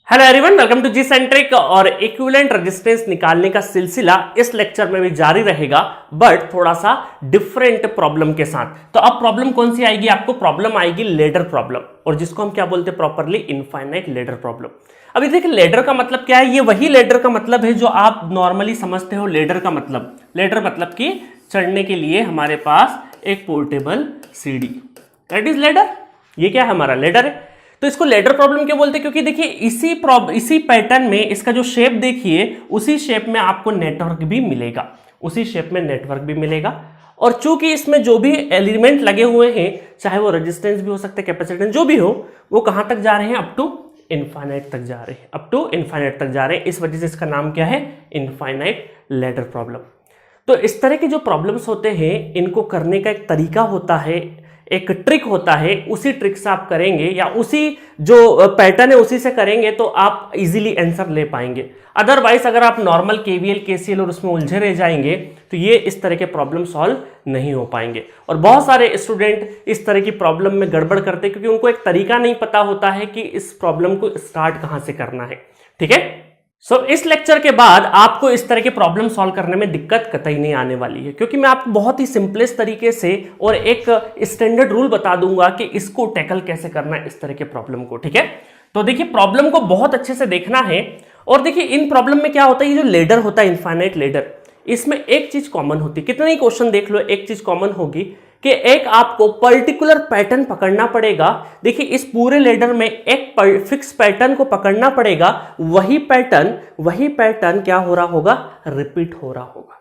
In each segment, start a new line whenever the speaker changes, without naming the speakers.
Hello everyone, welcome to G centric. और equivalent resistance निकालने का सिलसिला इस लेक्चर में भी जारी रहेगा, बट थोड़ा सा डिफरेंट प्रॉब्लम के साथ। तो अब प्रॉब्लम कौन सी आएगी? आपको प्रॉब्लम आएगी लेडर प्रॉब्लम, और जिसको हम क्या बोलते हैं प्रॉपरली? Infinite ladder problem. अभी देखिए लेडर का मतलब क्या है। ये वही लेडर का मतलब है जो आप नॉर्मली समझते हो। लेडर का मतलब, लेडर मतलब कि चढ़ने के लिए हमारे पास एक पोर्टेबल सीढ़ी, दैट इज लेडर। ये क्या है? हमारा लेडर है। तो इसको लेडर प्रॉब्लम क्यों बोलते हैं? क्योंकि देखिए इसी पैटर्न में इसका जो शेप देखिए, उसी शेप में आपको नेटवर्क भी मिलेगा, उसी शेप में नेटवर्क भी मिलेगा। और चूंकि इसमें जो भी एलिमेंट लगे हुए हैं, चाहे वो रेजिस्टेंस भी हो सकते हैं, कैपेसिटेंस जो भी हो, वो कहां तक जा रहे हैं? अप टू इनफाइनाइट तक जा रहे हैं, अप टू इनफाइनाइट तक जा रहे हैं। इस वजह से इसका नाम क्या है? Infinite ladder problem. तो इस तरह के जो प्रॉब्लम्स होते हैं, इनको करने का एक तरीका होता है, एक ट्रिक होता है। उसी ट्रिक से आप करेंगे या उसी जो पैटर्न है उसी से करेंगे तो आप इजीली आंसर ले पाएंगे। अदरवाइज अगर आप नॉर्मल केवीएल केसीएल और उसमें उलझे रह जाएंगे तो ये इस तरह के प्रॉब्लम सॉल्व नहीं हो पाएंगे। और बहुत सारे स्टूडेंट इस तरह की प्रॉब्लम में गड़बड़ करते हैं क्योंकि उनको एक तरीका नहीं पता होता है कि इस प्रॉब्लम को स्टार्ट कहां से करना है। ठीक है। इस लेक्चर के बाद आपको इस तरह के प्रॉब्लम सॉल्व करने में दिक्कत कतई नहीं आने वाली है, क्योंकि मैं आपको बहुत ही सिंपलेस्ट तरीके से और एक स्टैंडर्ड रूल बता दूंगा कि इसको टैकल कैसे करना है इस तरह के प्रॉब्लम को। ठीक है। तो देखिए प्रॉब्लम को बहुत अच्छे से देखना है। और देखिए इन प्रॉब्लम में क्या होता है, ये जो लेडर होता है इनफाइनाइट लेडर, इसमें एक चीज कॉमन होती है। कितने ही क्वेश्चन देख लो, एक चीज कॉमन होगी कि एक आपको पर्टिकुलर पैटर्न पकड़ना पड़ेगा। देखिए इस पूरे लेडर में एक फिक्स पैटर्न को पकड़ना पड़ेगा। वही पैटर्न क्या हो रहा होगा? रिपीट हो रहा होगा।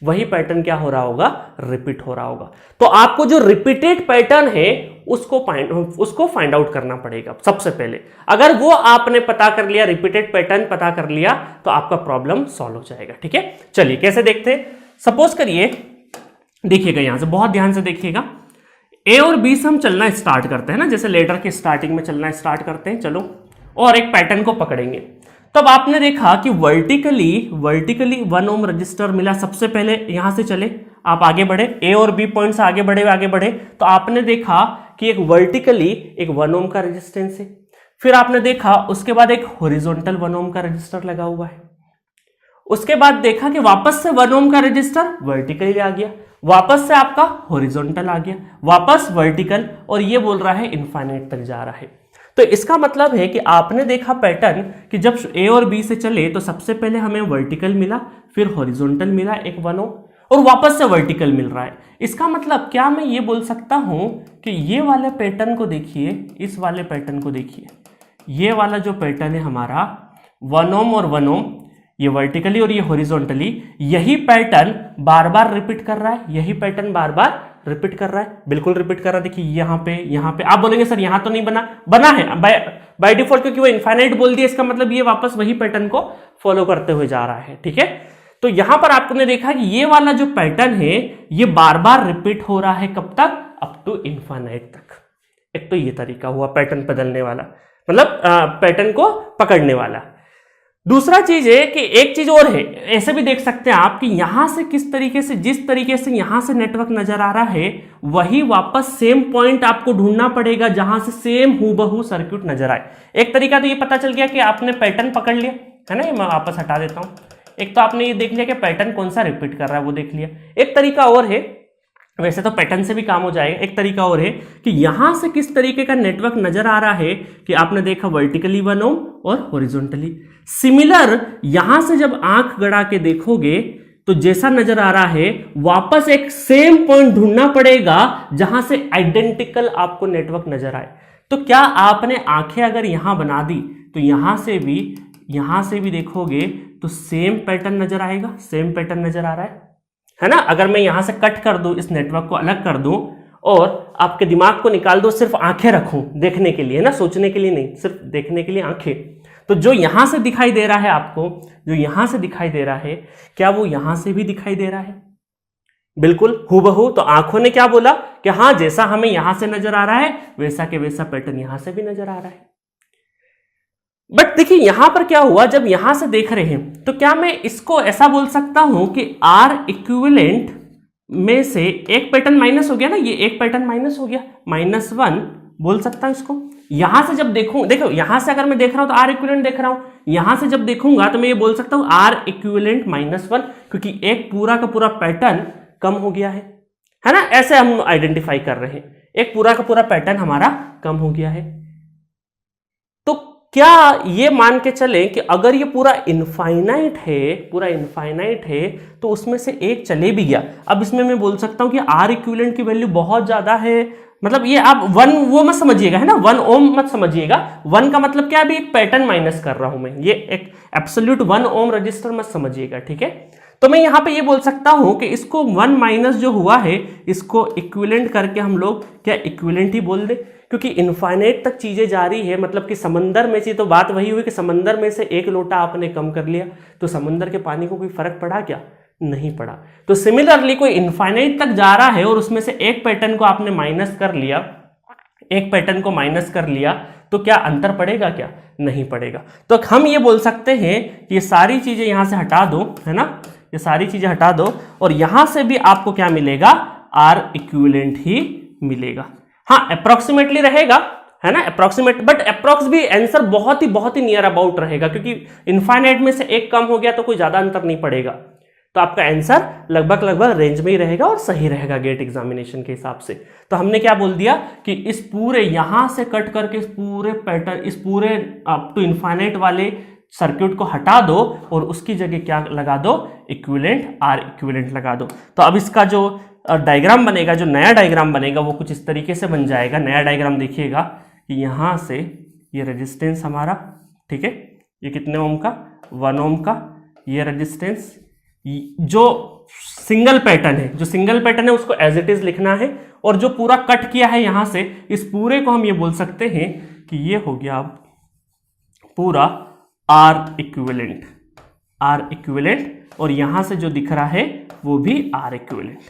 वही पैटर्न क्या हो रहा होगा? रिपीट हो रहा होगा। तो आपको जो रिपीटेड पैटर्न है उसको फाइंड आउट करना पड़ेगा सबसे पहले। अगर वो आपने पता कर लिया, रिपीटेड पैटर्न पता कर लिया, तो आपका प्रॉब्लम सॉल्व हो जाएगा। ठीक है। चलिए कैसे देखते हैं। सपोज करिए, देखिएगा यहां से बहुत ध्यान से देखिएगा, ए और बी से हम चलना स्टार्ट करते हैं ना, जैसे लेटर के स्टार्टिंग में चलना स्टार्ट करते हैं। चलो, और एक पैटर्न को पकड़ेंगे। तब आपने देखा कि वर्टिकली 1 ओम रजिस्टर मिला। सबसे पहले यहां से चले, आप आगे बढ़े, ए और बी पॉइंट से आगे बढ़े तो आपने देखा कि एक वर्टिकली एक 1 ओम का रेजिस्टेंस है। फिर आपने देखा उसके बाद एक हॉरिजॉन्टल 1 ओम का रजिस्टर लगा हुआ है। उसके बाद देखा कि वापस से 1 ओम का रजिस्टर वर्टिकली आ गया, वापस से आपका हॉरिजॉन्टल आ गया, वापस वर्टिकल, और ये बोल रहा है इनफाइनाइट तक जा रहा है। तो इसका मतलब है कि आपने देखा पैटर्न कि जब ए और बी से चले तो सबसे पहले हमें वर्टिकल मिला, फिर हॉरिजॉन्टल मिला एक 1 ओम, और वापस से वर्टिकल मिल रहा है। इसका मतलब क्या मैं ये बोल सकता हूं कि ये वाले पैटर्न को देखिए, इस वाले पैटर्न को देखिए, ये वाला जो पैटर्न है हमारा 1 ओम और 1 ओम, ये वर्टिकली और ये हॉरिजॉन्टली, यही पैटर्न बार बार रिपीट कर रहा है, यही पैटर्न बार बार रिपीट कर रहा है, बिल्कुल रिपीट कर रहा है। देखिए यहाँ पे आप बोलेंगे सर यहाँ तो नहीं बना है बाय डिफॉल्ट, क्योंकि वो इनफाइनाइट बोल दिया। इसका मतलब ये वापस वही पैटर्न को फॉलो करते हुए जा रहा है। ठीक है। तो यहां पर आपने देखा कि ये वाला जो पैटर्न है ये बार बार रिपीट हो रहा है। कब तक? अप टू इनफाइनाइट तक। एक तो ये तरीका हुआ पैटर्न बदलने वाला, मतलब पैटर्न को पकड़ने वाला। दूसरा चीज है कि एक चीज और है, ऐसे भी देख सकते हैं आप कि यहां से किस तरीके से, जिस तरीके से यहां से नेटवर्क नजर आ रहा है, वही वापस सेम पॉइंट आपको ढूंढना पड़ेगा जहां से सेम हूबहू सर्किट नजर आए। एक तरीका तो ये पता चल गया कि आपने पैटर्न पकड़ लिया है ना, मैं वापस हटा देता हूं। एक तो आपने ये देख लिया कि पैटर्न कौन सा रिपीट कर रहा है, वो देख लिया। एक तरीका और है, वैसे तो पैटर्न से भी काम हो जाएगा, एक तरीका और है कि यहां से किस तरीके का नेटवर्क नजर आ रहा है कि आपने देखा वर्टिकली 1 ओम और हॉरिजॉन्टली। सिमिलर यहां से जब आंख गड़ा के देखोगे तो जैसा नजर आ रहा है, वापस एक सेम पॉइंट ढूंढना पड़ेगा जहां से आइडेंटिकल आपको नेटवर्क नजर आए। तो क्या आपने आंखें अगर यहां बना दी तो यहां से भी देखोगे तो सेम पैटर्न नजर आएगा, सेम पैटर्न नजर आ रहा है ना। अगर मैं यहां से कट कर दूं, इस नेटवर्क को अलग कर दूं और आपके दिमाग को निकाल दो, सिर्फ आंखें रखूं देखने के लिए ना, सोचने के लिए नहीं, सिर्फ देखने के लिए आंखें, तो जो यहां से दिखाई दे रहा है आपको, जो यहां से दिखाई दे रहा है, क्या वो यहां से भी दिखाई दे रहा है? बिल्कुल हूबहू। तो आंखों ने क्या बोला कि हाँ, जैसा हमें यहां से नजर आ रहा है वैसा के वैसा पैटर्न यहां से भी नजर आ रहा है। बट देखिए यहां पर क्या हुआ, जब यहां से देख रहे हैं तो क्या मैं इसको ऐसा बोल सकता हूं कि आर इक्विवेलेंट में से एक पैटर्न माइनस हो गया ना, ये एक पैटर्न माइनस हो गया, -1 बोल सकता हूं इसको। यहां से जब देखूं, देखो यहां से अगर मैं देख रहा हूं तो आर इक्विवेलेंट देख रहा हूं, यहां से जब देखूंगा तो मैं ये बोल सकता हूं आर इक्विवेलेंट -1, क्योंकि एक पूरा का पूरा पैटर्न कम हो गया है ना। ऐसे हम आइडेंटिफाई कर रहे हैं, एक पूरा का पूरा पैटर्न हमारा कम हो गया है। तो क्या ये मान के चलें कि अगर ये पूरा इनफाइनाइट है तो उसमें से एक चले भी गया, अब इसमें मैं बोल सकता हूं कि आर इक्विवेलेंट की वैल्यू बहुत ज्यादा है, मतलब ये आप 1 वो मत समझिएगा, है ना, 1 ओम मत समझिएगा। 1 का मतलब क्या, अभी एक पैटर्न माइनस कर रहा हूं मैं, ये एक एब्सोल्यूट 1 ओम रजिस्टर मत समझिएगा, ठीक है। तो मैं यहां पे ये बोल सकता हूं कि इसको 1 माइनस जो हुआ है इसको इक्विवेलेंट करके हम लोग क्या इक्विवेलेंट ही बोल दे, क्योंकि इनफाइनाइट तक चीजें जारी है, मतलब कि समंदर में से, तो बात वही हुई कि समंदर में से एक लोटा आपने कम कर लिया तो समंदर के पानी को कोई फर्क पड़ा क्या, नहीं पड़ा। तो सिमिलरली कोई इनफाइनाइट तक जा रहा है और उसमें से एक पैटर्न को आपने माइनस कर लिया, एक पैटर्न को माइनस कर लिया, तो क्या अंतर पड़ेगा, क्या नहीं पड़ेगा। तो हम ये बोल सकते हैं कि ये सारी चीजें यहां से हटा दो, है ना, ये सारी चीजें हटा दो और यहां से भी आपको क्या मिलेगा, आर इक्विवेलेंट ही मिलेगा। हाँ अप्रोक्सीमेटली रहेगा, है ना, अप्रोक्सीमेट, बट अप्रोक्स भी आंसर बहुत ही नियर अबाउट रहेगा, क्योंकि इनफाइनाइट में से एक कम हो गया तो कोई ज्यादा अंतर नहीं पड़ेगा, तो आपका आंसर लगभग रेंज में ही रहेगा और सही रहेगा गेट एग्जामिनेशन के हिसाब से। तो हमने क्या बोल दिया कि इस पूरे यहां से कट करके इस पूरे पैटर्न, इस पूरे अप टू इनफाइनाइट वाले सर्किट को हटा दो और उसकी जगह क्या लगा दो, इक्विवेलेंट, आर इक्विवेलेंट लगा दो। तो अब इसका जो डायग्राम बनेगा, जो नया डायग्राम बनेगा वो कुछ इस तरीके से बन जाएगा। नया डायग्राम देखिएगा कि यहां से ये रेजिस्टेंस हमारा, ठीक है, ये कितने ओम का, 1 ओम का, ये रेजिस्टेंस, जो सिंगल पैटर्न है, जो सिंगल पैटर्न है उसको एज इट इज लिखना है, और जो पूरा कट किया है यहां से, इस पूरे को हम ये बोल सकते हैं कि ये हो गया पूरा आर इक्विवेलेंट, आर इक्विवेलेंट, और यहां से जो दिख रहा है वो भी आर इक्विवेलेंट,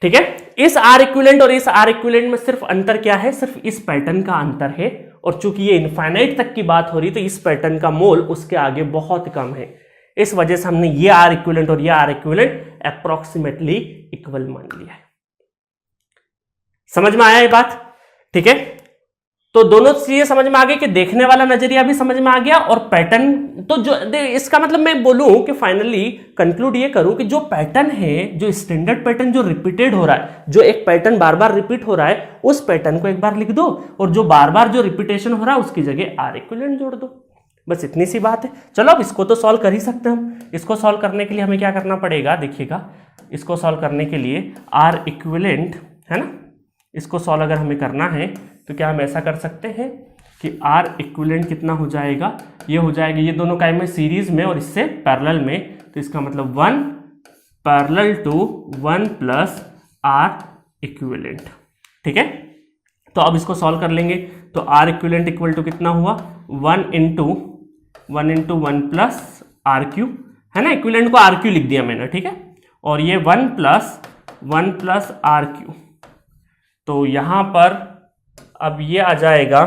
ठीक है। इस आर इक्विवेलेंट और इस आर इक्विवेलेंट में सिर्फ अंतर क्या है, सिर्फ इस पैटर्न का अंतर है, और चूंकि ये इनफाइनाइट तक की बात हो रही तो इस पैटर्न का मोल उसके आगे बहुत कम है, इस वजह से हमने ये आर इक्विवेलेंट और ये आर इक्विवेलेंट अप्रोक्सीमेटली इक्वल मान लिया है। समझ में आया ये बात, ठीक है। तो दोनों चीजें समझ में आ गई कि देखने वाला नजरिया भी समझ में आ गया, और पैटर्न, तो जो इसका मतलब मैं बोलूं कि फाइनली कंक्लूड ये करूं कि जो पैटर्न है, जो स्टैंडर्ड पैटर्न जो रिपीटेड हो रहा है, जो एक पैटर्न बार बार रिपीट हो रहा है, उस पैटर्न को एक बार लिख दो, और जो बार बार जो रिपीटेशन हो रहा है उसकी जगह आर इक्विवेलेंट जोड़ दो, बस इतनी सी बात है। चलो अब इसको तो सॉल्व कर ही सकते हैं हम। इसको सॉल्व करने के लिए हमें क्या करना पड़ेगा, देखिएगा, इसको सॉल्व करने के लिए आर इक्विवेलेंट, है ना, इसको सॉल्व अगर हमें करना है तो क्या हम ऐसा कर सकते हैं कि आर इक्विवेलेंट कितना हो जाएगा, ये हो जाएगा, ये दोनों काय में सीरीज में और इससे पैरेलल में, तो इसका मतलब 1 parallel to 1 plus R equivalent, ठीक है। तो अब इसको सॉल्व कर लेंगे, तो आर इक्विवेलेंट इक्वल टू कितना हुआ, 1 इंटू 1 प्लस आर क्यू, है ना, इक्विवेलेंट को आर क्यू लिख दिया मैंने, ठीक है, और ये 1 प्लस आर क्यू, तो यहां पर अब ये आ जाएगा,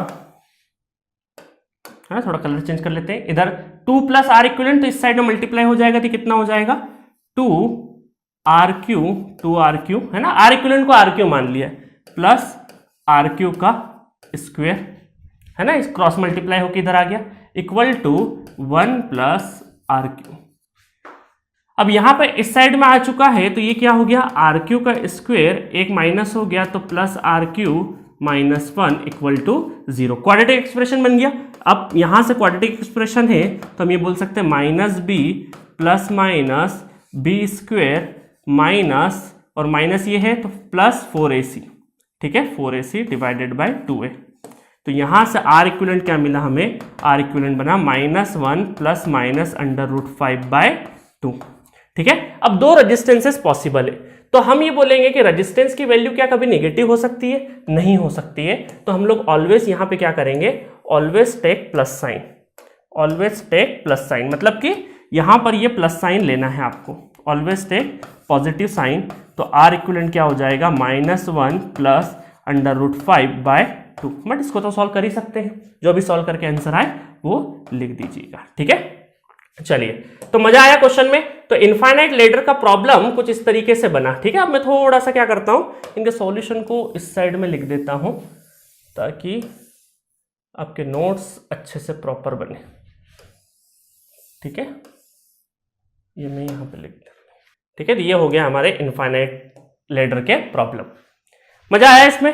है ना, थोड़ा कलर चेंज कर लेते हैं, इधर 2 प्लस आर इक्विवेलेंट, तो इस साइड में मल्टीप्लाई हो जाएगा, तो कितना हो जाएगा 2 आर क्यू, है ना, आर इक्विवेलेंट को आर क्यू मान लिया, प्लस आर क्यू का स्क्वायर, है ना, इस क्रॉस मल्टीप्लाई होकर इधर आ गया, equal to 1 plus R Q. अब यहां पे इस साइड में आ चुका है, तो ये क्या हो गया, आर क्यू का स्क्वायर, एक माइनस हो गया, तो plus R Q minus 1 equal to 0, quadratic expression बन गया। अब यहां से क्वाड्रेटिक एक्सप्रेशन है तो हम ये बोल सकते हैं minus B plus minus B square minus, और माइनस ये है तो प्लस 4ac, ठीक है, 4ac डिवाइडेड बाय 2a। तो यहां से आर इक्विवेलेंट क्या मिला हमें, आर इक्विवेलेंट बना -1 प्लस माइनस √5/2, ठीक है। अब दो रेजिस्टेंसेस पॉसिबल है, तो हम ये बोलेंगे कि रेजिस्टेंस की वैल्यू क्या कभी नेगेटिव हो सकती है, नहीं हो सकती है, तो हम लोग ऑलवेज यहां पे क्या करेंगे, always take plus sign, always take plus sign, मतलब कि यहां पर ये प्लस साइन लेना है आपको, ऑलवेज टेक पॉजिटिव साइन, तो आर इक्विवेलेंट क्या हो जाएगा -1 प्लस √5/2, बट इसको तो सॉल्व कर ही सकते हैं, जो भी सॉल्व करके आंसर आए वो लिख दीजिएगा, ठीक है। चलिए, तो मजा आया क्वेश्चन में। तो इनफाइनाइट लेडर का प्रॉब्लम कुछ इस तरीके से बना, ठीक है। अब मैं थोड़ा सा क्या करता हूं, इनके सॉल्यूशन को इस साइड में लिख देता हूं, ताकि आपके नोट्स अच्छे से प्रॉपर बने। ठीक है, ये मैं यहाँ पे लिख दूँ। ठीक है, तो ये हो गया हमारे इनफाइनाइट लैडर के प्रॉब्लम। मजा आया इसमें?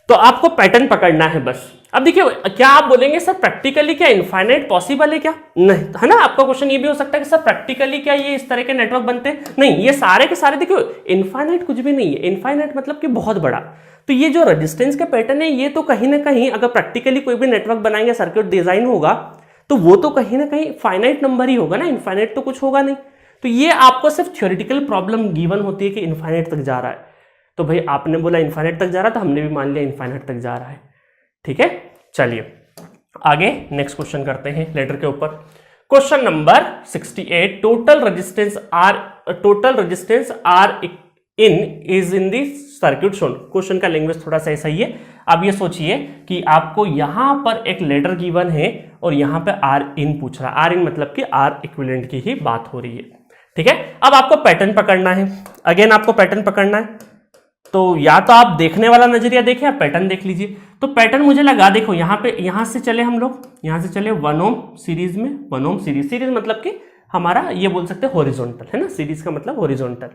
तो आपको पैटर्न पकड़ना है बस। अब देखिए, क्या आप बोलेंगे सर प्रैक्टिकली क्या इनफाइनाइट पॉसिबल है क्या? नहीं, है ना? आपका क्वेश्चन ये भी हो सकता है कि सर प्रैक्टिकली क्या ये इस तरह के नेटवर्क बनते हैं? नहीं, ये सारे के सारे देखियो इनफाइनाइट कुछ भी नहीं है। इनफाइनाइट मतलब कि बहुत बड़ा। तो ये जो रेजिस्टेंस के पैटर्न है, ये तो कहीं ना कहीं अगर प्रैक्टिकली कोई भी नेटवर्क बनाएंगे, सर्किट डिजाइन होगा, तो वो तो कहीं ना कहीं फाइनाइट नंबर ही होगा ना, इनफाइनाइट तो कुछ होगा नहीं। तो ये आपको सिर्फ थ्योरेटिकल प्रॉब्लम गिवन होती है कि इनफाइनाइट तक जा रहा है। तो भाई आपने बोला इनफाइनाइट तक जा रहा है, तो हमने भी मान लिया इनफाइनाइट तक जा रहा है। ठीक है, चलिए आगे नेक्स्ट क्वेश्चन करते हैं लेटर के ऊपर। Question number 68, total resistance R in is in the circuit shown. Question का लैंग्वेज थोड़ा सा ऐसा ही है। अब ये सोचिए कि आपको यहां पर एक लेटर गिवन है और यहां पे आर इन पूछ रहा है। आर इन मतलब कि आर इक्विवेलेंट की ही बात हो रही है। ठीक है, अब आपको पैटर्न पकड़ना है। अगेन आपको पैटर्न पकड़ना है, तो या तो आप देखने वाला नजरिया देखें, आप पैटर्न देख लीजिए। तो पैटर्न मुझे लगा, देखो यहाँ पे, यहां से चले हम लोग, यहां से चले 1 ओम सीरीज में। 1 ओम सीरीज मतलब कि हमारा ये बोल सकते हैं हॉरिजॉन्टल, है ना? सीरीज का मतलब हॉरिजॉन्टल।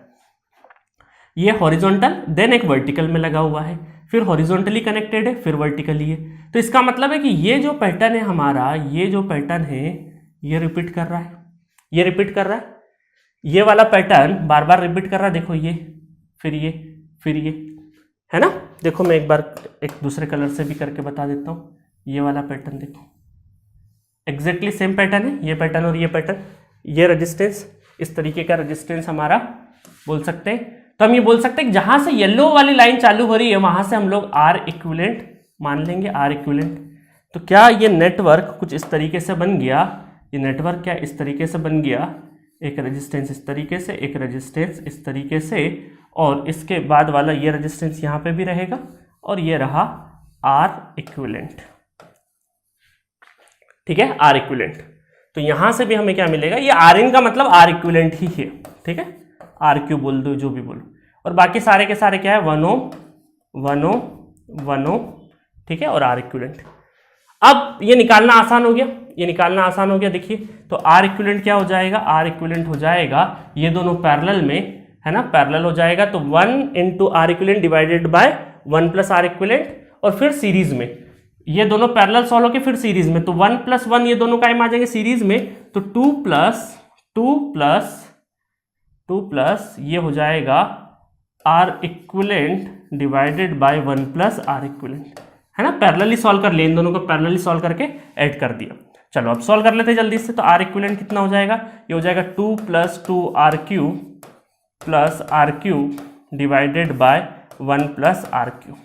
ये हॉरिजॉन्टल, देन एक वर्टिकल में लगा हुआ है, फिर हॉरिजॉन्टली कनेक्टेड है, फिर वर्टिकली है। तो इसका मतलब है कि ये जो पैटर्न है हमारा, ये जो पैटर्न है ये रिपीट कर रहा है, ये रिपीट कर रहा है, ये वाला पैटर्न बार बार रिपीट कर रहा है। देखो ये, फिर ये, फिर ये, है ना? देखो मैं एक बार एक दूसरे कलर से भी करके बता देता हूं। ये वाला पैटर्न देखो, एग्जैक्टली सेम पैटर्न है, ये पैटर्न और ये पैटर्न। ये रेजिस्टेंस, इस तरीके का रेजिस्टेंस हमारा बोल सकते हैं। तो हम ये बोल सकते हैं कि जहां से येलो वाली लाइन चालू हो रही है वहां से हम लोग आर इक्विवेलेंट मान लेंगे, आर इक्विवेलेंट। तो क्या ये नेटवर्क कुछ इस तरीके से बन गया? ये नेटवर्क क्या इस तरीके से बन गया? एक रेजिस्टेंस इस तरीके से, एक रेजिस्टेंस इस तरीके से, और इसके बाद वाला ये रेजिस्टेंस यहां पे भी रहेगा, और ये रहा आर इक्विवेलेंट। ठीक है, आर इक्विवेलेंट। तो यहां से भी हमें क्या मिलेगा? ये आर इन का मतलब आर इक्विवेलेंट ही है। ठीक है, आर क्यू बोल दो, जो भी बोलो, और बाकी सारे के सारे क्या है? 1 ओम 1 ओम 1 ओम। ठीक है, और आर इक्विवेलेंट। अब ये निकालना आसान हो गया, ये निकालना आसान हो गया। देखिए, तो आर इक्विवेलेंट क्या हो जाएगा? आर इक्विवेलेंट हो जाएगा, ये दोनों पैरेलल में है ना, पैरेलल हो जाएगा। तो 1 into R equivalent divided by 1 plus R equivalent, और फिर सीरीज में ये दोनों पैरेलल सॉल्व होके फिर सीरीज में, तो 1 प्लस 1 ये दोनों कायम आ जाएंगे सीरीज में। तो 2 प्लस ये हो जाएगा R equivalent divided by 1 plus R equivalent, है ना? पैरेलली सॉल्व कर लिए, इन दोनों को पैरेलली सॉल्व करके ऐड कर दिया। चलो अब सॉल्व कर लेते हैं जल्दी से। तो आर इक्विवेलेंट कितना हो जाएगा? ये हो जाएगा 2 plus 2 R Q plus R Q divided by 1 plus R Q.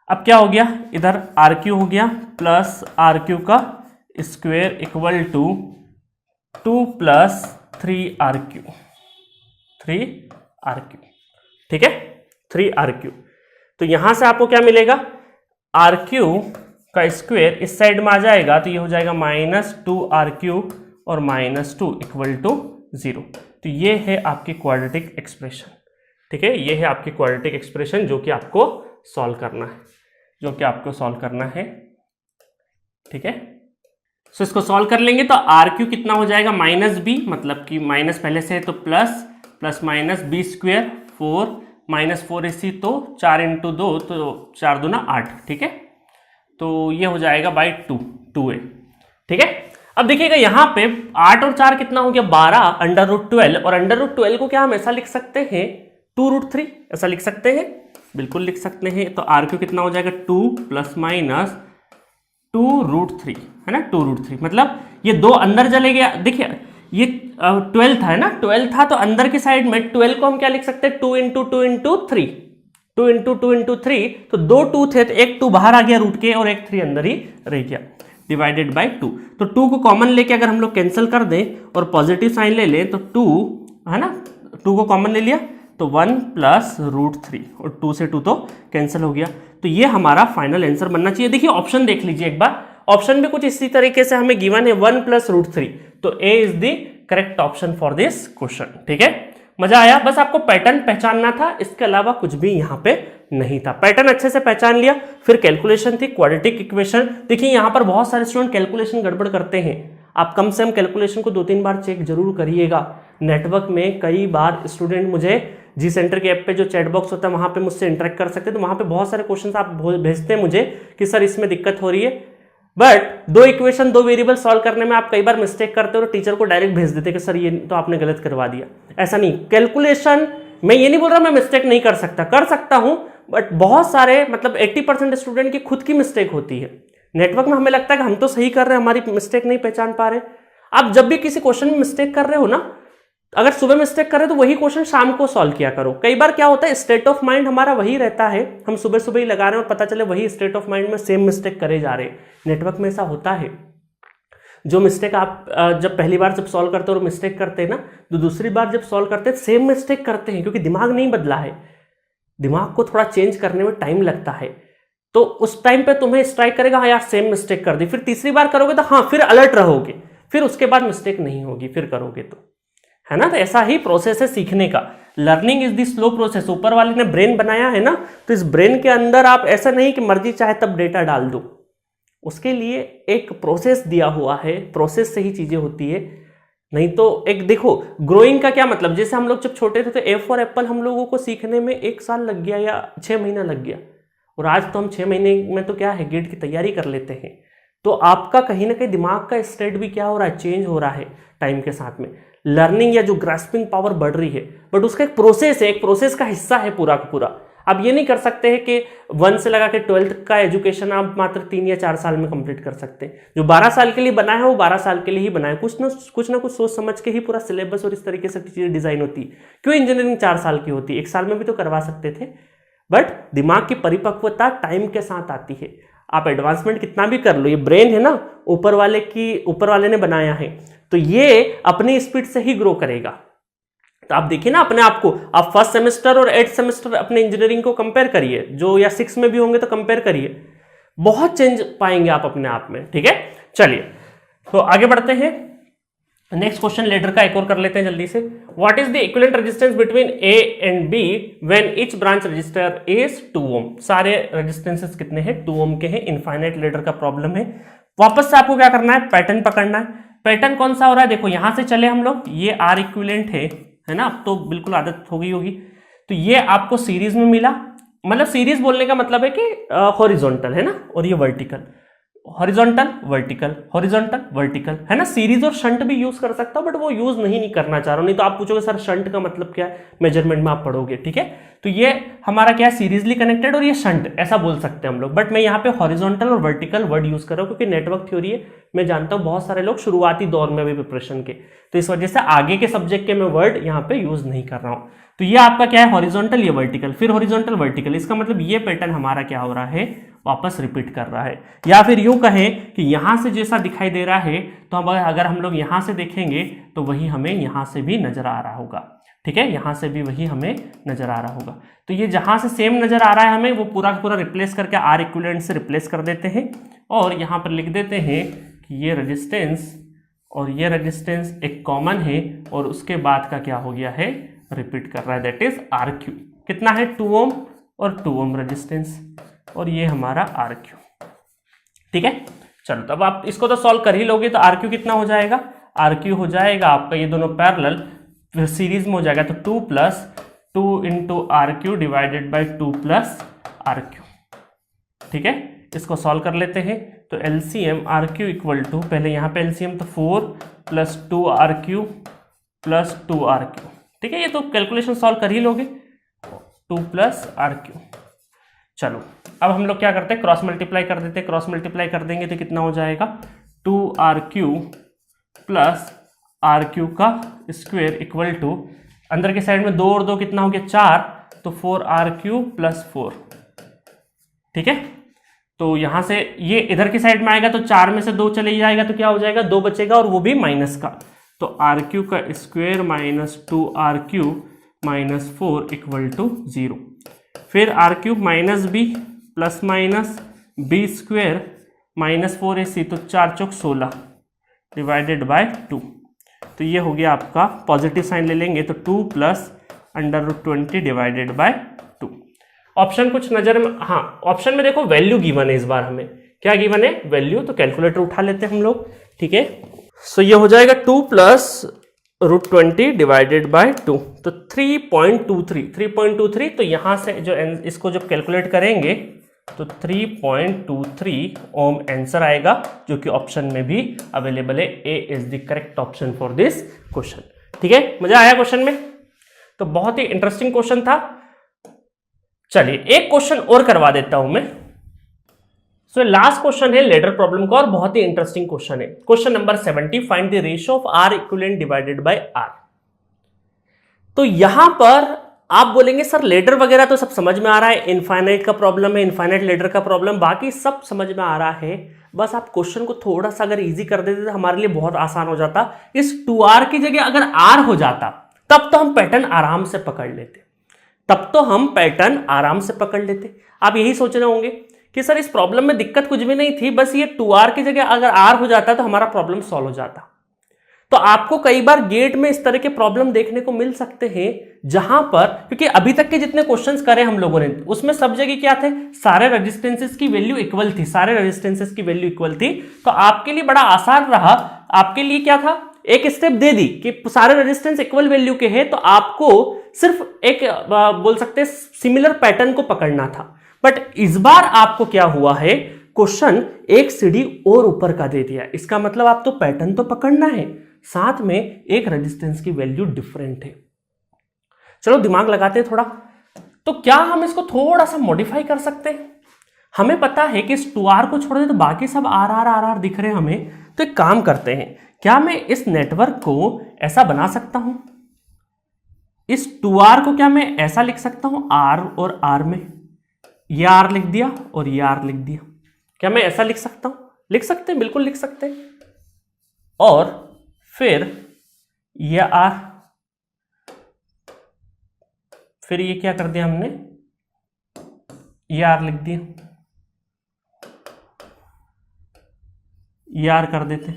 अब क्या हो गया? इधर आर क्यू हो गया प्लस आर क्यू का square equal to 2 plus 3 R Q, 3 R Q. ठीक है, 3 आर क्यू। तो यहां से आपको क्या मिलेगा? आर क्यू का स्क्वायर इस साइड में आ जाएगा, तो ये हो जाएगा -2 आर क्यू और -2 इक्वल टू 0। तो ये है आपकी क्वाड्रेटिक एक्सप्रेशन। ठीक है, ये है आपकी क्वाड्रेटिक एक्सप्रेशन जो कि आपको सॉल्व करना है, जो कि आपको सॉल्व करना है। ठीक है, सो इसको सॉल्व कर लेंगे तो आर क्यू कितना हो जाएगा? -b, मतलब कि माइनस पहले से है तो plus, plus minus B square 4 -4 इसी, तो 4 इंटू 2, तो 4 दूना 8। ठीक है, तो ये हो जाएगा बाई 2a। ठीक है, अब देखिएगा यहाँ पे 8 और 4 कितना हो गया? 12 √12, और √12 को क्या हम ऐसा लिख सकते हैं? 2√3 ऐसा लिख सकते हैं, बिल्कुल लिख सकते हैं। तो आर क्यू कितना हो जाएगा? 2 प्लस माइनस 2√3, है ना? 2√3 मतलब ये 2 अंदर चले गया। देखिए ये 12 था, है ना? 12 था, तो अंदर की साइड में 12 को हम क्या लिख सकते हैं? 2 इंटू 2 इंटू 3, 2 इंटू 2 इंटू 3। तो 2 2 थे, तो एक 2 बाहर आ गया रूट के, और एक 3 अंदर ही रह गया, डिवाइडेड बाय 2। तो 2 को कॉमन लेके अगर हम लोग कैंसिल कर दें और पॉजिटिव साइन ले लें, तो 2, है ना, 2 को कॉमन ले लिया तो 1 प्लस √3, और 2 से 2 तो कैंसिल हो गया। तो ये हमारा फाइनल आंसर बनना चाहिए। देखिए ऑप्शन देख लीजिए एक बार, ऑप्शन में कुछ इसी तरीके से हमें गिवन है 1 प्लस √3, तो A is the correct option for this question. ठीक है, मजा आया? बस आपको पैटर्न पहचानना था, इसके अलावा कुछ भी यहाँ पे नहीं था। पैटर्न अच्छे से पहचान लिया, फिर कैलकुलेशन थी, क्वाड्रेटिक इक्वेशन। देखिए यहाँ पर बहुत सारे स्टूडेंट कैलकुलेशन गड़बड़ करते हैं, आप कम से कम कैलकुलेशन को 2-3 बार चेक जरूर करिएगा। नेटवर्क में कई बार स्टूडेंट मुझे जी सेंटर के ऐप पे जो चैट बॉक्स होता है वहां पे मुझसे इंटरेक्ट कर सकते हैं, तो वहां पे बहुत सारे क्वेश्चंस आप भेजते हैं मुझे कि सर इसमें दिक्कत हो रही है, बट 2 इक्वेशन 2 वेरिएबल सॉल्व करने में आप कई बार मिस्टेक करते हो और टीचर को डायरेक्ट भेज देते कि सर ये तो आपने गलत करवा दिया। ऐसा नहीं, कैलकुलेशन मैं ये नहीं बोल रहा मैं मिस्टेक नहीं कर सकता हूं, बट बहुत सारे मतलब 80% स्टूडेंट की खुद की मिस्टेक होती है। नेटवर्क में हमें लगता है कि हम तो सही कर रहे हैं, हमारी मिस्टेक नहीं पहचान पा रहे। आप जब भी किसी क्वेश्चन में मिस्टेक कर रहे हो ना, अगर सुबह मिस्टेक कर रहे हो तो वही क्वेश्चन शाम को सॉल्व किया करो। कई बार क्या होता है, स्टेट ऑफ माइंड हमारा वही रहता है, हम सुबह सुबह ही लगा रहे हैं और पता चले वही स्टेट ऑफ माइंड में सेम मिस्टेक करे जा रहे हैं। नेटवर्क में ऐसा होता है, जो मिस्टेक आप जब पहली बार जब सॉल्व करते हो और मिस्टेक करते हैं ना, तो दूसरी बार जब सॉल्व करते हैं सेम मिस्टेक करते हैं, क्योंकि दिमाग नहीं बदला है। दिमाग को थोड़ा चेंज करने में टाइम लगता है, तो उस टाइम पे तुम्हें स्ट्राइक करेगा हाँ यार सेम मिस्टेक कर दी, फिर तीसरी बार करोगे तो हाँ फिर अलर्ट रहोगे, फिर उसके बाद मिस्टेक नहीं होगी, फिर करोगे तो, है ना। तो ऐसा ही प्रोसेस है सीखने का। Learning is the slow process. ऊपर वाले ने ब्रेन बनाया है ना, तो इस ब्रेन के अंदर आप ऐसा नहीं कि मर्जी चाहे तब डेटा डाल दो, उसके लिए एक प्रोसेस दिया हुआ है, प्रोसेस से ही चीजें होती है। नहीं तो एक देखो ग्रोइंग का क्या मतलब, जैसे हम लोग जब छोटे थे तो ए फॉर एप्पल हम लोगों को सीखने में 1 साल लग गया या 6 महीना लग गया, और आज तो हम 6 महीने में तो क्या है गेट की तैयारी कर लेते हैं। तो आपका कहीं ना कहीं दिमाग का स्टेट भी क्या हो रहा है, चेंज हो रहा है टाइम के साथ में। लर्निंग या जो ग्रास्पिंग पावर बढ़ रही है, बट उसका एक प्रोसेस है, एक प्रोसेस का हिस्सा है पूरा का पूरा। आप ये नहीं कर सकते हैं कि 1 से लगा के 12th का एजुकेशन आप मात्र 3 या 4 साल में कंप्लीट कर सकते हैं। जो 12 साल के लिए बना है वो 12 साल के लिए ही बना है, कुछ ना कुछ सोच समझ के ही पूरा सिलेबस और इस तरीके से चीजें डिजाइन होती है। क्यों इंजीनियरिंग 4 साल की होती है, 1 साल में भी तो करवा सकते थे, बट दिमाग की परिपक्वता टाइम के साथ आती है। आप एडवांसमेंट कितना भी कर लो, ये ब्रेन है ना ऊपर वाले ने बनाया है, तो ये अपनी स्पीड से ही ग्रो करेगा। तो आप देखिए ना अपने आप को, आप 1st सेमेस्टर और 8th सेमेस्टर अपने इंजीनियरिंग को कंपेयर करिए, जो या 6 में भी होंगे तो कंपेयर करिए, बहुत चेंज पाएंगे आप अपने आप में। ठीक है, चलिए तो आगे बढ़ते हैं। नेक्स्ट क्वेश्चन लेटर का एक और कर लेते हैं जल्दी से। What is the equivalent resistance between A and B when each branch resistor is 2 ohm. सारे रेजिस्टेंसेस कितने हैं, 2 ओम के हैं। इनफाइनाइट लेटर का प्रॉब्लम है। वापस से आपको क्या करना है, पैटर्न पकड़ना है। पैटर्न कौन सा हो रहा है, देखो यहां से चले हम लोग, ये आर इक्विवेलेंट है ना, अब तो बिल्कुल आदत हो गई होगी। तो ये आपको सीरीज में मिला, मतलब सीरीज बोलने का मतलब है कि हॉरिजॉन्टल है ना, और ये vertical, horizontal vertical, horizontal vertical, है ना। सीरीज और शंट भी यूज कर सकता हूं, बट वो यूज नहीं करना चाह रहा हूं, नहीं तो आप पूछोगे सर शंट का मतलब क्या है, मेजरमेंट में आप पढ़ोगे। ठीक है, तो ये हमारा क्या है, सीरीजली कनेक्टेड, और ये शंट, ऐसा बोल सकते हैं हम लोग। बट मैं यहाँ पे हॉरिजॉन्टल और वर्टिकल वर्ड यूज कर रहा हूँ, क्योंकि नेटवर्क थ्योरी है, मैं जानता हूँ बहुत सारे लोग शुरुआती दौर में भी प्रिपरेशन के, तो इस वजह से आगे के सब्जेक्ट के मैं वर्ड यहाँ पे यूज नहीं कर रहा हूँ। तो ये आपका क्या है, हॉरिजॉन्टल, ये वर्टिकल, फिर हॉरिजॉन्टल वर्टिकल। इसका मतलब ये पैटर्न हमारा क्या हो रहा है, वापस रिपीट कर रहा है। या फिर यूं कहें कि यहां से जैसा दिखाई दे रहा है, तो अगर हम लोग यहां से देखेंगे तो वही हमें यहां से भी नजर आ रहा होगा। ठीक है, यहां से भी वही हमें नजर आ रहा होगा। तो ये जहां से सेम नजर आ रहा है हमें, वो पूरा पूरा रिप्लेस करके आर इक्विवेलेंट से रिप्लेस कर देते हैं, और यहां पर लिख देते हैं कि ये रेजिस्टेंस और ये रेजिस्टेंस एक कॉमन है, और उसके बाद का क्या हो गया है, रिपीट कर रहा है, दैट इज आर क्यू। कितना है, 2 ओम और 2 ओम रेजिस्टेंस, और ये हमारा आर क्यू। ठीक है, चलो तब आप इसको तो सॉल्व कर ही लोगे, तो आर क्यू कितना हो जाएगा, आर क्यू हो जाएगा आपका, ये दोनों पैरेलल फिर सीरीज में हो जाएगा, तो 2 + 2 into R Q divided by 2 + R Q. ठीक है, इसको सॉल्व कर लेते हैं। तो LCM R Q equal to, पहले यहाँ पे एलसीएम तो 4 + 2 आर क्यू + 2 आर क्यू। ठीक है, ये तो कैलकुलेशन सॉल्व कर ही लोगे, 2 + आर क्यू। चलो अब हम लोग क्या करते हैं, क्रॉस मल्टीप्लाई कर देते हैं। क्रॉस मल्टीप्लाई कर देंगे तो कितना हो जाएगा, 2RQ + RQ का स्क्वायर इक्वल टू, अंदर के साइड में 2 और 2 कितना हो गया, 4, तो 4RQ + 4। ठीक है, तो यहां से ये इधर की साइड में आएगा तो 4 में से 2 चले जाएगा, तो क्या हो जाएगा, 2 बचेगा, और वो भी माइनस का, तो RQ का स्क्वायर - 2RQ - 4 इक्वल टू 0। फिर RQ - B ± B square - 4AC, तो 4 × 16 डिवाइडेड बाय 2। तो ये हो गया आपका, पॉजिटिव साइन ले लेंगे तो 2 प्लस √20 डिवाइडेड बाय 2। ऑप्शन कुछ नजर में, हाँ ऑप्शन में देखो वैल्यू गिवन है, इस बार हमें क्या गिवन है, वैल्यू। तो कैलकुलेटर उठा लेते हैं हम लोग, ठीक है। सो ये हो जाएगा 2 प्लस √20 डिवाइडेड बाय 2, तो 3.23। तो यहां से जो इसको जब कैलकुलेट करेंगे तो 3.23 ओम आंसर आएगा, जो कि ऑप्शन में भी अवेलेबल है। A is the correct option for this question, ठीक है। मजा आया क्वेश्चन में, तो बहुत ही इंटरेस्टिंग क्वेश्चन था। चलिए एक क्वेश्चन और करवा देता हूं मैं। सो लास्ट क्वेश्चन है लेडर प्रॉब्लम का, और बहुत ही इंटरेस्टिंग क्वेश्चन है। Question number 70, find the ratio of R equivalent divided by R. तो यहां पर आप बोलेंगे सर लेडर वगैरह तो सब समझ में आ रहा है, इनफाइनाइट का प्रॉब्लम है, इनफाइनाइट लेडर का प्रॉब्लम, बाकी सब समझ में आ रहा है। बस आप क्वेश्चन को थोड़ा सा अगर इजी कर देते तो हमारे लिए बहुत आसान हो जाता। इस 2r की जगह अगर r हो जाता तब तो हम पैटर्न आराम से पकड़ लेते, आप यही सोच रहे होंगे कि सर इस प्रॉब्लम में दिक्कत कुछ भी नहीं थी, बस ये 2r की जगह अगर r हो जाता तो हमारा प्रॉब्लम सॉल्व हो जाता। तो आपको कई बार गेट में इस तरह के प्रॉब्लम देखने को मिल सकते हैं, जहां पर, क्योंकि अभी तक के जितने क्वेश्चंस करे हम लोगों ने उसमें सब जगह क्या थे, सारे रेजिस्टेंसेस की वैल्यू इक्वल थी। तो आपके लिए बड़ा आसान रहा, आपके लिए क्या था, एक स्टेप दे दी कि सारे रेजिस्टेंस इक्वल वैल्यू के हैं, तो आपको सिर्फ एक बोल सकते हैं सिमिलर पैटर्न को पकड़ना था। बट इस बार आपको क्या हुआ है, क्वेश्चन एक सीढ़ी और ऊपर का दे दिया। इसका मतलब आप तो पैटर्न तो पकड़ना है, साथ में एक रेजिस्टेंस की वैल्यू डिफरेंट है। चलो दिमाग लगाते हैं थोड़ा, तो क्या हम इसको थोड़ा सा मॉडिफाई कर सकते हैं। हमें पता है कि इस 2r को छोड़ दे तो बाकी सब r दिख रहे हैं हमें। तो एक काम करते हैं, क्या मैं इस नेटवर्क को ऐसा बना सकता हूं, इस 2r को क्या मैं ऐसा लिख सकता हूं, r और r में ये r लिख दिया और ये r लिख दिया, क्या मैं ऐसा लिख सकता हूं? लिख सकते हैं, बिल्कुल लिख सकते हैं। और फिर ये r, फिर ये क्या कर दिया हमने, ये r लिख दिया, ये r कर देते,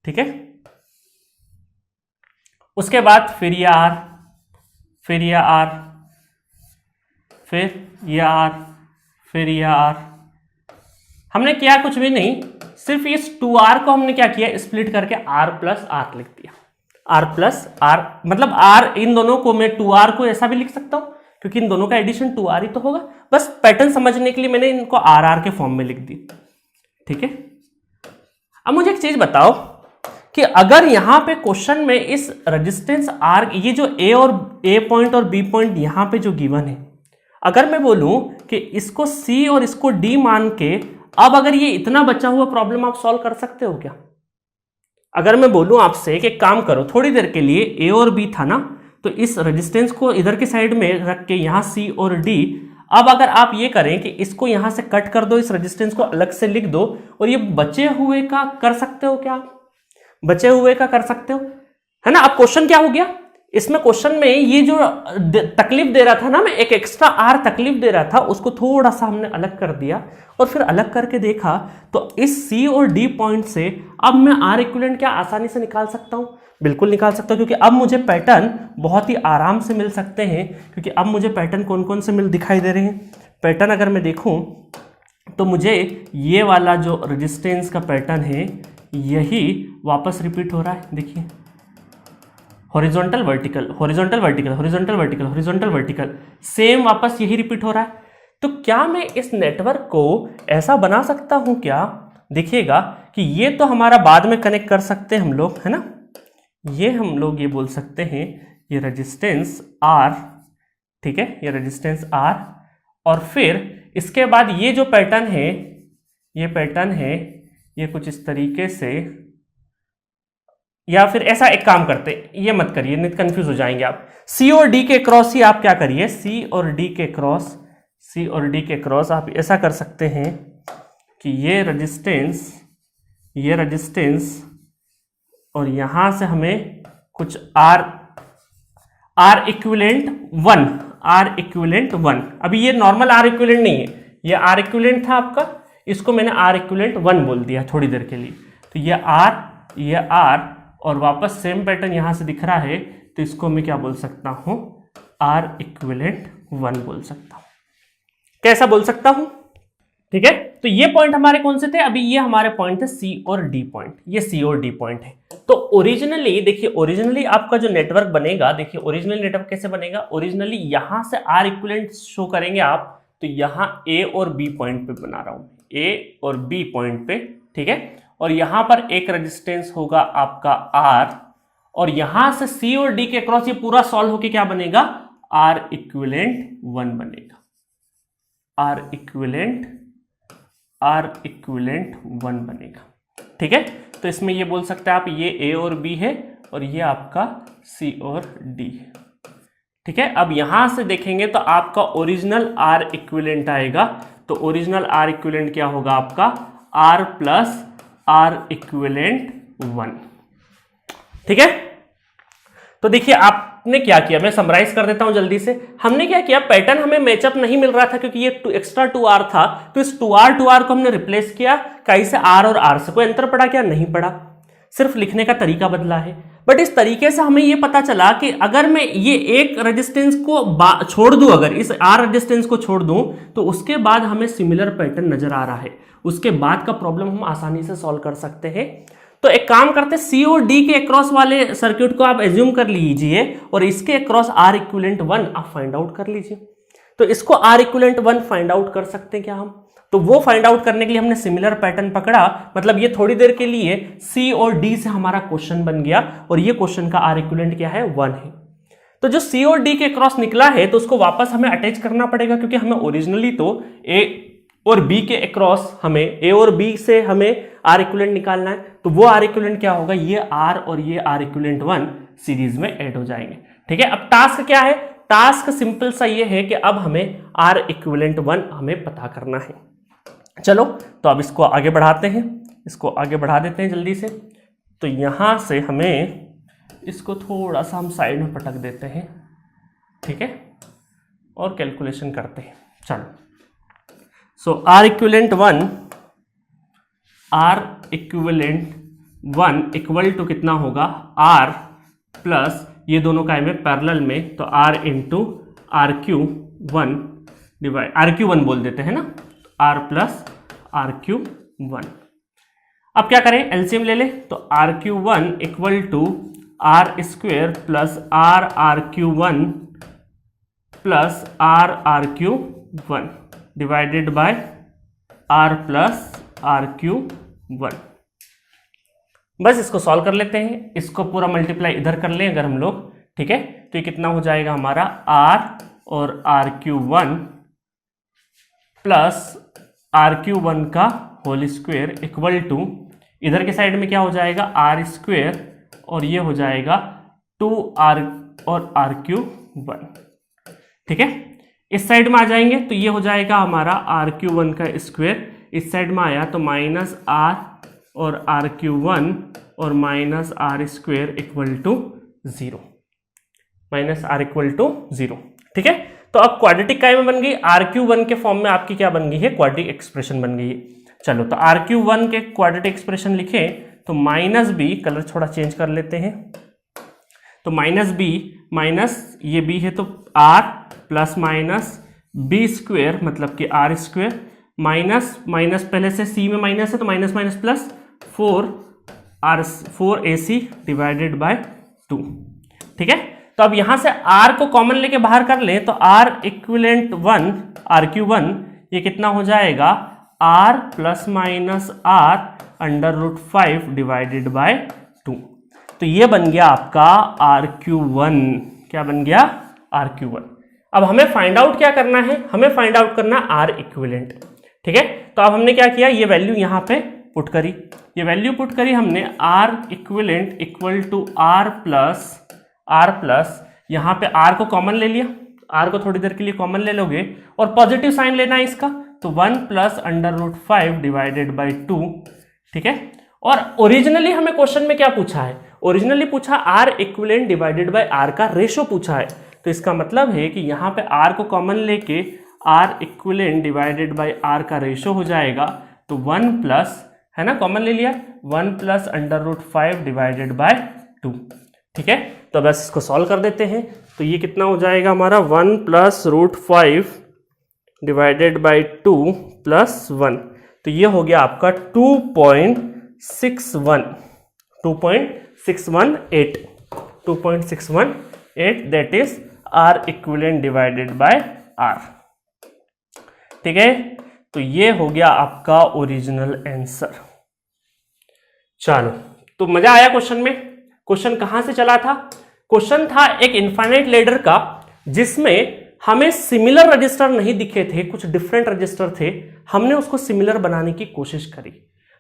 ठीक है। उसके बाद फिर ये r, फिर ये r, फिर ये r, फिर ये r। हमने किया कुछ भी नहीं, सिर्फ इस 2r को हमने क्या किया, स्प्लिट करके r प्लस r लिख दिया। r प्लस r मतलब r, इन दोनों को मैं 2r को ऐसा भी लिख सकता हूं क्योंकि इन दोनों का एडिशन 2r ही तो होगा। बस पैटर्न समझने के लिए मैंने इनको r के फॉर्म में लिख दी, ठीक है। अब मुझे एक चीज बताओ कि अगर यहां पे क्वेश्चन में इस रेजिस्टेंस R, ये जो A पॉइंट और B पॉइंट यहां पे जो गिवन है, अगर मैं बोलूं कि इसको C और इसको D मान के अब अगर ये इतना बचा हुआ प्रॉब्लम आप सॉल्व कर सकते हो क्या? अगर मैं बोलूं आपसे कि काम करो थोड़ी देर के लिए, A और B था ना, तो इस रेजिस्टेंस को इधर के साइड में रख के यहां C और D, अब अगर आप ये करें कि इसको यहां से कट कर दो, इस रेजिस्टेंस को अलग से लिख दो, और ये बचे हुए का कर सकते हो क्या? बचे हुए का कर सकते हो, है ना। अब क्वेश्चन क्या हो गया, इसमें क्वेश्चन में ये जो तकलीफ दे रहा था ना, मैं एक एक्स्ट्रा r तकलीफ दे रहा था, उसको थोड़ा सा हमने अलग कर दिया, और फिर अलग करके देखा तो इस C और D पॉइंट से अब मैं R इक्विवेलेंट क्या आसानी से निकाल सकता हूं? बिल्कुल निकाल सकता हूं, क्योंकि अब मुझे पैटर्न बहुत ही आराम से मिल सकते हैं। क्योंकि अब मुझे पैटर्न कौन कौन से दिखाई दे रहे हैं। पैटर्न अगर मैं देखूं तो मुझे ये वाला जो रेजिस्टेंस का पैटर्न है यही वापस रिपीट हो रहा है। देखिए, horizontal vertical, horizontal vertical, horizontal vertical, horizontal vertical, same वापस यही रिपीट हो रहा है। तो क्या मैं इस नेटवर्क को ऐसा बना सकता हूं क्या? देखिएगा कि ये तो हमारा बाद में कनेक्ट कर सकते हैं हम लोग, है ना। ये हम लोग ये बोल सकते हैं ये रेजिस्टेंस R, ठीक है, ये रेजिस्टेंस R, और फिर इसके बाद ये जो पैटर्न है, ये पैटर्न है ये कुछ इस तरीके से, या फिर ऐसा एक काम करते, ये मत करिए नहीं कंफ्यूज हो जाएंगे आप। C और D के क्रॉस ही आप क्या करिए, C और D के क्रॉस, C और D के क्रॉस आप ऐसा कर सकते हैं कि ये रेजिस्टेंस और यहां से हमें कुछ R इक्विवेलेंट 1, अभी ये नॉर्मल R इक्विवेलेंट नहीं है, ये R इक्विवेलेंट था आपका, इसको मैंने R इक्विवेलेंट 1 बोल दिया थोड़ी देर के लिए। तो ये R ये आर, और वापस सेम पैटर्न यहां से दिख रहा है, तो इसको मैं क्या बोल सकता हूं, आर इक्विवेलेंट 1 बोल सकता हूं। कैसा बोल सकता हूं? ठीक है, तो ये पॉइंट हमारे कौन से थे? अभी ये हमारे पॉइंट थे सी और डी पॉइंट, ये सी और डी पॉइंट है। तो ओरिजिनली देखिए, ओरिजिनली आपका जो नेटवर्क बनेगा, देखिए ओरिजिनल नेटवर्क कैसे बनेगा, ओरिजिनली यहां से आर इक्विवेलेंट शो करेंगे आप, तो यहां ए और बी पॉइंट पे बना रहा हूं, ए और बी पॉइंट पे, ठीक है, और यहां पर एक रेजिस्टेंस होगा आपका आर, और यहां से सी और डी के अक्रॉस ये पूरा सॉल्व होके क्या बनेगा, आर इक्विवेलेंट 1 बनेगा, आर इक्विवेलेंट 1 बनेगा। ठीक है, तो इसमें ये बोल सकते हैं आप, ये ए और बी है और ये आपका सी और डी है। ठीक है, अब यहां से देखेंगे तो आपका ओरिजिनल आर इक्विवेलेंट आएगा, तो ओरिजिनल आर इक्विवेलेंट क्या होगा आपका, आर प्लस आर इक्विवेलेंट 1। ठीक है, तो देखिए आपने क्या किया, मैं समराइज कर देता हूं जल्दी से। हमने क्या किया, पैटर्न हमें मैचअप नहीं मिल रहा था क्योंकि ये एक्स्ट्रा 2R था, तो इस 2R को हमने रिप्लेस किया कहीं से, R और R से। कोई अंतर पड़ा क्या? नहीं पड़ा, सिर्फ लिखने का तरीका बदला है। बट इस तरीके से हमें ये पता चला कि अगर मैं ये एक रेजिस्टेंस को छोड़ दूं, अगर इस R रेजिस्टेंस को छोड़ दूं, तो उसके बाद हमें सिमिलर पैटर्न नजर आ रहा है, उसके बाद का प्रॉब्लम हम आसानी से सॉल्व कर सकते हैं। तो एक काम करते, सी और डी के अक्रॉस वाले सर्किट को आप एज्यूम कर लीजिए और इसके अक्रॉस आर इक्विवेलेंट 1 आप फाइंड आउट कर लीजिए। तो इसको आर इक्विवेलेंट 1 फाइंड आउट कर सकते हैं क्या हम? तो वो फाइंड आउट करने के लिए हमने सिमिलर पैटर्न पकड़ा, मतलब ये थोड़ी देर के लिए सी और डी से हमारा क्वेश्चन बन गया, और ये क्वेश्चन का आर इक्विवेलेंट क्या है, 1 है। तो जो सी और डी के अक्रॉस निकला है, तो उसको वापस हमें अटैच करना पड़ेगा, क्योंकि हमें ओरिजिनली तो ए और बी के अक्रॉस हमें, ए और बी से हमें आर इक्विवेलेंट निकालना है। तो वो आर इक्विवेलेंट क्या होगा, ये आर और ये आर इक्विवेलेंट 1 सीरीज में ऐड हो जाएंगे। ठीक है, अब टास्क क्या है, टास्क सिंपल सा ये है कि अब हमें आर इक्विवेलेंट 1 हमें पता करना है। चलो, तो अब इसको आगे बढ़ाते हैं, इसको आगे बढ़ा देते हैं जल्दी से। तो यहां से हमें इसको थोड़ा सा हम साइड में पटक देते हैं, ठीक है, और कैलकुलेशन करते हैं। चलो, सो आर इक्विवेलेंट 1 इक्वल टू कितना होगा, आर प्लस ये दोनों का है पैरेलल में, तो are into RQ1 divide, RQ1 बोल देते हैं ना, आर प्लस RQ1। अब क्या करें, एलसीएम ले ले, तो RQ1 equal to R square plus RQ1 plus RQ1 divided by R plus RQ1। बस इसको सॉल्व कर लेते हैं, इसको पूरा मल्टीप्लाई इधर कर लें अगर हम लोग, ठीक है, तो ये कितना हो जाएगा हमारा, R और RQ1 प्लस RQ1 का होल स्क्वेयर इक्वल टू, इधर के साइड में क्या हो जाएगा, R स्क्वेयर, और ये हो जाएगा 2R और RQ1। ठीक है, इस साइड में आ जाएंगे तो ये हो जाएगा हमारा RQ1 का स्क्वेयर, इस साइड में आया तो माइनस R और RQ1 और minus R square equal to 0, minus R equal to 0। ठीक है, तो अब क्वाड्रेटिक काय में बन गई, RQ1 के फॉर्म में आपकी क्या बन गई है, क्वाड्रेटिक एक्सप्रेशन बन गई है। चलो, तो RQ1 के क्वाड्रेटिक एक्सप्रेशन लिखें तो माइनस बी, कलर थोड़ा चेंज कर लेते हैं, तो माइनस बी, माइनस ये बी है तो R plus minus B square, मतलब कि R स्क्वेयर, माइनस माइनस पहले से C में माइनस है तो minus minus plus 4AC divided by 2। ठीक है, तो अब यहां से R को कॉमन लेके बाहर कर लें तो R इक्विवेलेंट 1 RQ1 ये कितना हो जाएगा, R plus minus R under root 5 divided by 2। तो ये बन गया आपका RQ1। क्या बन गया, RQ1। अब हमें फाइंड आउट क्या करना है, हमें फाइंड आउट करना R इक्विवेलेंट। ठीक है, तो अब हमने क्या किया, ये वैल्यू यहां पे पुट करी, ये वैल्यू पुट करी हमने, R equivalent equal to R plus यहां पे R को कॉमन ले लिया, R को थोड़ी देर के लिए कॉमन ले लोगे और पॉजिटिव साइन लेना है इसका, तो 1 plus under root 5 divided by 2। ठीक है, और ओरिजिनली हमें क्वेश्चन में क्या पूछा है, ओरिजिनली पूछा R equivalent divided by R का रेशो पूछा है, तो इसका मतलब है कि यहाँ पे R को कॉमन लेके R equivalent divided by R का रेशो हो जाएगा, तो 1 प्लस है ना, कॉमन ले लिया, 1 plus under root 5 divided by 2। ठीक है, तो बस इसको सॉल्व कर देते हैं। तो ये कितना हो जाएगा हमारा 1 plus root 5 divided by 2 plus 1। तो ये हो गया आपका 2.618 that is R equivalent divided by R. ठीक है, तो ये हो गया आपका ओरिजिनल आंसर। चलो, तो मजा आया क्वेश्चन में। क्वेश्चन कहां से चला था? क्वेश्चन था एक इनफाइनाइट लैडर का जिसमें हमें सिमिलर रजिस्टर नहीं दिखे थे, कुछ डिफरेंट रजिस्टर थे। हमने उसको सिमिलर बनाने की कोशिश करी,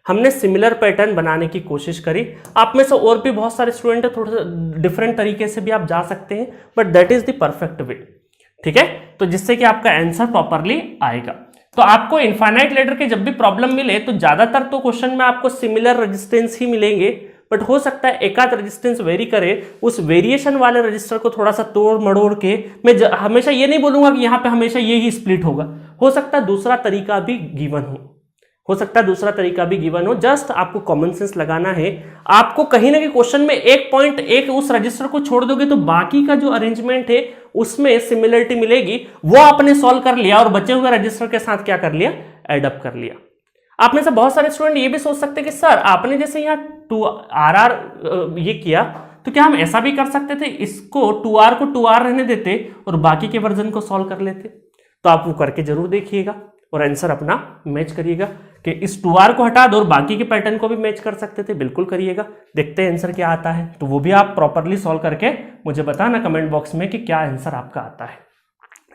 हमने सिमिलर पैटर्न बनाने की कोशिश करी। आप में से और भी बहुत सारे स्टूडेंट है, थोड़ा सा डिफरेंट तरीके से भी आप जा सकते हैं, but that is the perfect way. ठीक है, तो जिससे कि आपका आंसर प्रॉपरली आएगा। तो आपको इनफाइनाइट लैडर के जब भी प्रॉब्लम मिले तो ज्यादातर तो क्वेश्चन में आपको सिमिलर रेजिस्टेंस ही मिलेंगे, बट हो सकता है एक आध रेजिस्टेंस वेरी करे, उस वेरिएशन वाले रजिस्टर को थोड़ा सा तोड़ मड़ोड़ के। मैं हमेशा ये नहीं बोलूंगा कि यहाँ पे हमेशा ये ही स्प्लिट होगा, हो सकता है दूसरा तरीका भी गिवन हो सकता है दूसरा तरीका भी गिवन हो। जस्ट आपको कॉमन सेंस लगाना है। आपको कहीं ना कहीं क्वेश्चन में एक पॉइंट एक उस रजिस्टर को छोड़ दोगे तो बाकी का जो अरेंजमेंट है उसमें सिमिलरिटी मिलेगी, वो आपने सॉल्व कर लिया और बचे हुए रजिस्टर के साथ क्या कर लिया, एडअप कर लिया। आप में से बहुत सारे स्टूडेंट ये भी सोच सकते हैं कि सर आपने जैसे यहाँ 2RR ये किया तो क्या हम ऐसा भी कर सकते थे, इसको 2R को 2R रहने देते और बाकी के वर्जन को सॉल्व कर लेते। तो आप वो करके जरूर देखिएगा और आंसर अपना मैच करिएगा कि इस 2R को हटा दो और बाकी के पैटर्न को भी मैच कर सकते थे। बिल्कुल करिएगा, देखते हैं आंसर क्या आता है। तो वो भी आप प्रॉपरली सॉल्व करके मुझे बताना कमेंट बॉक्स में कि क्या आंसर आपका आता है।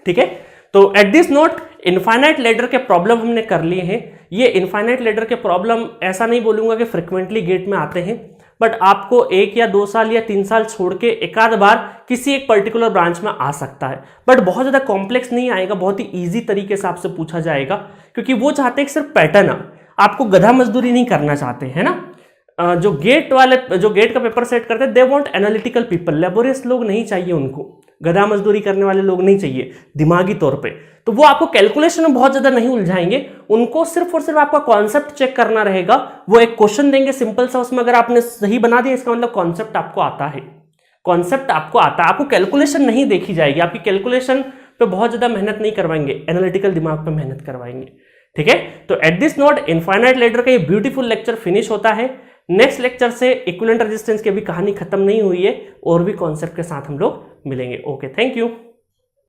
ठीक है, तो at this note infinite ladder के प्रॉब्लम हमने कर लिए हैं। ये इनफाइनाइट लैडर के प्रॉब्लम ऐसा नहीं बोलूंगा कि फ्रिक्वेंटली गेट में आते हैं, बट आपको 1 या 2 साल या 3 साल छोड़ के एक आध बार किसी एक पर्टिकुलर ब्रांच में आ सकता है, बट बहुत ज्यादा कॉम्प्लेक्स नहीं आएगा, बहुत ही इजी तरीके से आपसे पूछा जाएगा, क्योंकि वो चाहते हैं कि सिर्फ पैटर्न, आपको गधा मजदूरी नहीं करना चाहते हैं ना। जो गेट का पेपर सेट करते हैं, they want analytical people, laborious लोग नहीं चाहिए उनको, गधा मजदूरी करने वाले लोग नहीं चाहिए दिमागी तौर पे। तो वो आपको कैलकुलेशन में बहुत ज्यादा नहीं उलझाएंगे, उनको सिर्फ और सिर्फ आपका कॉन्सेप्ट चेक करना रहेगा। वो एक क्वेश्चन देंगे सिंपल सा, उसमें अगर आपने सही बना दिया इसका मतलब कॉन्सेप्ट आपको आता है, कॉन्सेप्ट आपको आता है। आपको कैलकुलेशन नहीं देखी जाएगी, आपकी कैलकुलेशन पे बहुत ज्यादा मेहनत नहीं करवाएंगे, एनालिटिकल दिमाग पे मेहनत करवाएंगे। ठीक है, तो at this note infinite ladder का ये ब्यूटीफुल लेक्चर फिनिश होता है। नेक्स्ट लेक्चर से इक्विवेलेंट रेजिस्टेंस की अभी कहानी खत्म नहीं हुई है, और भी कॉन्सेप्ट के साथ हम लोग मिलेंगे। Okay, thank you.